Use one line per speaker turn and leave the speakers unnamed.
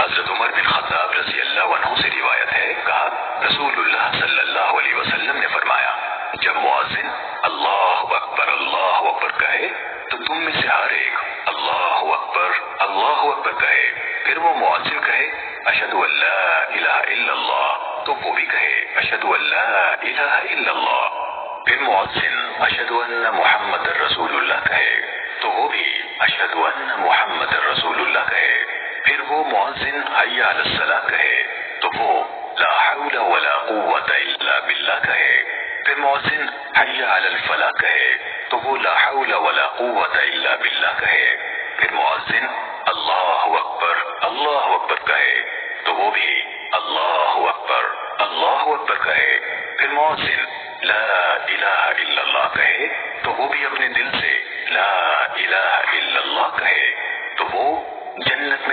حضرت عمر بن خطاب رضی اللہ عنہ سے روایت ہے، کہا رسول اللہ صلی اللہ علیہ وسلم نے فرمایا، جب مؤذن اللہ اکبر کہے تو تم میں سے ہر ایک اللہ اکبر کہے، پھر وہ مؤذن کہے اشہد ان لا الہ الا اللہ تو وہ بھی کہے اشہد ان لا الہ الا اللہ، پھر مؤذن اشہد ان محمد رسول اللہ کہے تو وہ بھی اشہد ان محمد رسول اللہ کہے، پھر وہ مؤذن حی علی الصلاۃ کہے تو وہ لا حول ولا قوۃ الا باللہ کہے، پھر مؤذن حی علی الفلاح کہے تو وہ لا حول ولا قوۃ الا باللہ کہے، پھر مؤذن اللہ اکبر کہے تو وہ بھی اللہ اکبر کہے، پھر مؤذن لا الہ الا اللہ کہے تو وہ بھی اپنے دل سے لا الہ الا اللہ کہے، تو وہ جنت